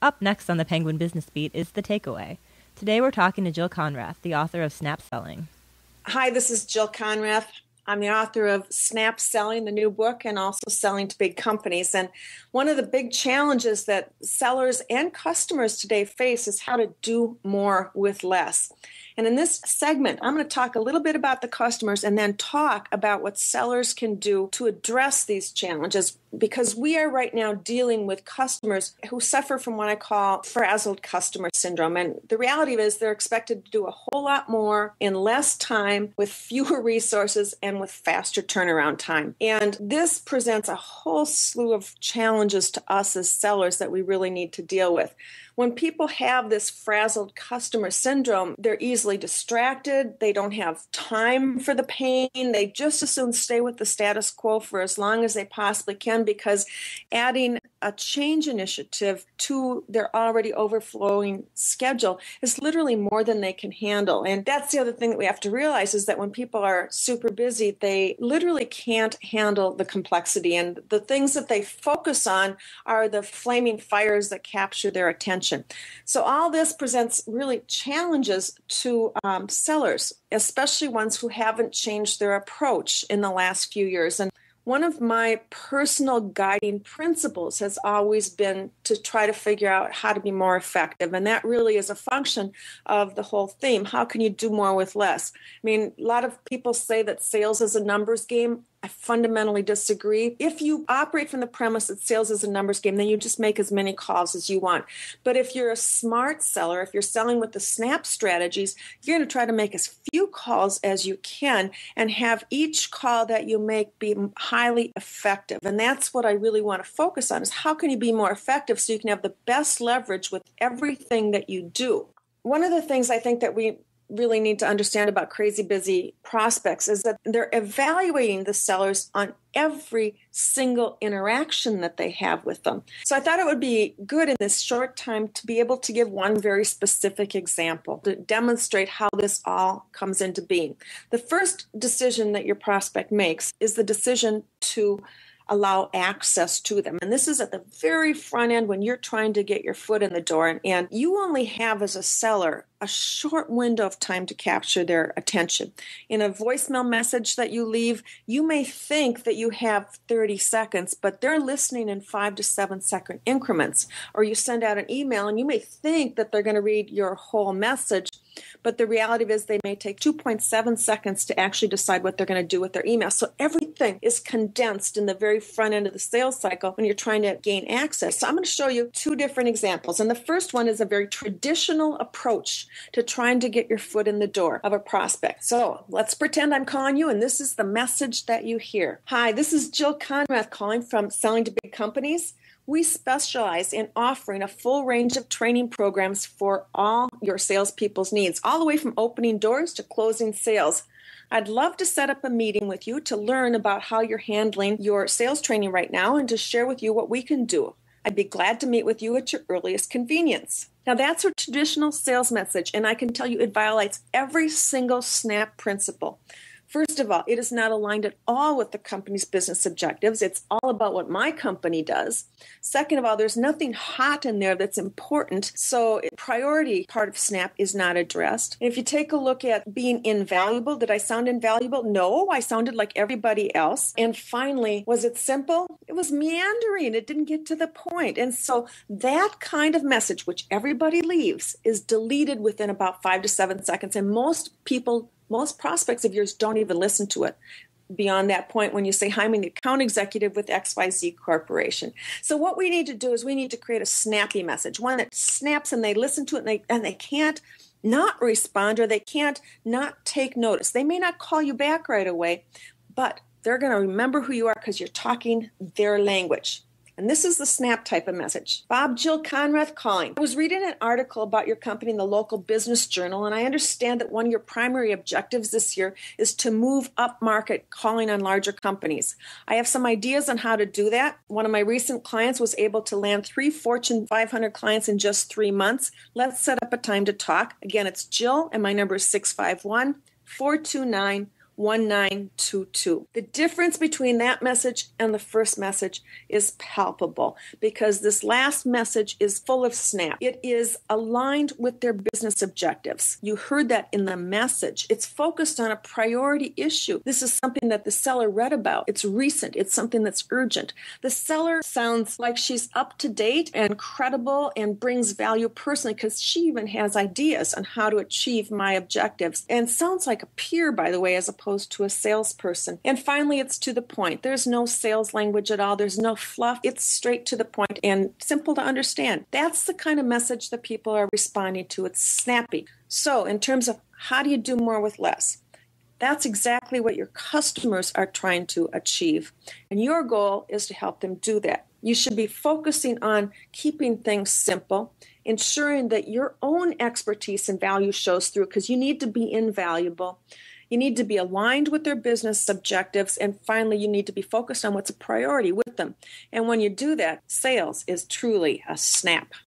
Up next on the Penguin Business Beat is The Takeaway. Today we're talking to Jill Konrath, the author of Snap Selling. Hi, this is Jill Konrath. I'm the author of Snap Selling, the new book, and also Selling to Big Companies. And one of the big challenges that sellers and customers today face is how to do more with less. And in this segment, I'm going to talk a little bit about the customers and then talk about what sellers can do to address these challenges, because we are right now dealing with customers who suffer from what I call frazzled customer syndrome. And the reality is they're expected to do a whole lot more in less time with fewer resources and with faster turnaround time. And this presents a whole slew of challenges to us as sellers that we really need to deal with. When people have this frazzled customer syndrome, they're easily distracted. They don't have time for the pain. They just as soon stay with the status quo for as long as they possibly can, because adding a change initiative to their already overflowing schedule is literally more than they can handle. And that's the other thing that we have to realize, is that when people are super busy, they literally can't handle the complexity. And the things that they focus on are the flaming fires that capture their attention. So all this presents really challenges to sellers, especially ones who haven't changed their approach in the last few years. And one of my personal guiding principles has always been to try to figure out how to be more effective. And that really is a function of the whole theme. How can you do more with less? I mean, a lot of people say that sales is a numbers game. I fundamentally disagree. If you operate from the premise that sales is a numbers game, then you just make as many calls as you want. But if you're a smart seller, if you're selling with the SNAP strategies, you're going to try to make as few calls as you can and have each call that you make be highly effective. And that's what I really want to focus on, is how can you be more effective so you can have the best leverage with everything that you do. One of the things I think that we really need to understand about crazy busy prospects is that they're evaluating the sellers on every single interaction that they have with them. So I thought it would be good in this short time to be able to give one very specific example to demonstrate how this all comes into being. The first decision that your prospect makes is the decision to allow access to them. And this is at the very front end when you're trying to get your foot in the door. And you only have, as a seller, a short window of time to capture their attention. In a voicemail message that you leave, you may think that you have 30 seconds, but they're listening in 5 to 7 second increments. Or you send out an email and you may think that they're going to read your whole message, but the reality is they may take 2.7 seconds to actually decide what they're going to do with their email. So everything is condensed in the very front end of the sales cycle when you're trying to gain access. So I'm going to show you two different examples. And the first one is a very traditional approach to trying to get your foot in the door of a prospect. So let's pretend I'm calling you and this is the message that you hear. Hi, this is Jill Konrath calling from Selling to Big Companies. We specialize in offering a full range of training programs for all your salespeople's needs, all the way from opening doors to closing sales. I'd love to set up a meeting with you to learn about how you're handling your sales training right now and to share with you what we can do. I'd be glad to meet with you at your earliest convenience. Now, that's a traditional sales message, and I can tell you it violates every single SNAP principle. First of all, it is not aligned at all with the company's business objectives. It's all about what my company does. Second of all, there's nothing hot in there that's important, so priority part of SNAP is not addressed. And if you take a look at being invaluable, did I sound invaluable? No, I sounded like everybody else. And finally, was it simple? It was meandering. It didn't get to the point. And so that kind of message, which everybody leaves, is deleted within about 5 to 7 seconds. And most prospects of yours don't even listen to it beyond that point when you say, hi, I'm the account executive with XYZ Corporation. So what we need to do is we need to create a snappy message, one that snaps and they listen to it and they can't not respond or they can't not take notice. They may not call you back right away, but they're going to remember who you are because you're talking their language. And this is the SNAP type of message. Bob, Jill Konrath calling. I was reading an article about your company in the local business journal, and I understand that one of your primary objectives this year is to move up market, calling on larger companies. I have some ideas on how to do that. One of my recent clients was able to land 3 Fortune 500 clients in just 3 months. Let's set up a time to talk. Again, it's Jill, and my number is 651-429-1230. 1922. The difference between that message and the first message is palpable because this last message is full of snap. It is aligned with their business objectives. You heard that in the message. It's focused on a priority issue. This is something that the seller read about. It's recent. It's something that's urgent. The seller sounds like she's up to date and credible and brings value personally because she even has ideas on how to achieve my objectives and sounds like a peer, by the way, as opposed to a salesperson. And finally, it's to the point. There's no sales language at all. There's no fluff. It's straight to the point and simple to understand. That's the kind of message that people are responding to. It's snappy. So in terms of how do you do more with less? That's exactly what your customers are trying to achieve. And your goal is to help them do that. You should be focusing on keeping things simple, ensuring that your own expertise and value shows through because you need to be invaluable. You need to be aligned with their business objectives. And finally, you need to be focused on what's a priority with them. And when you do that, sales is truly a snap.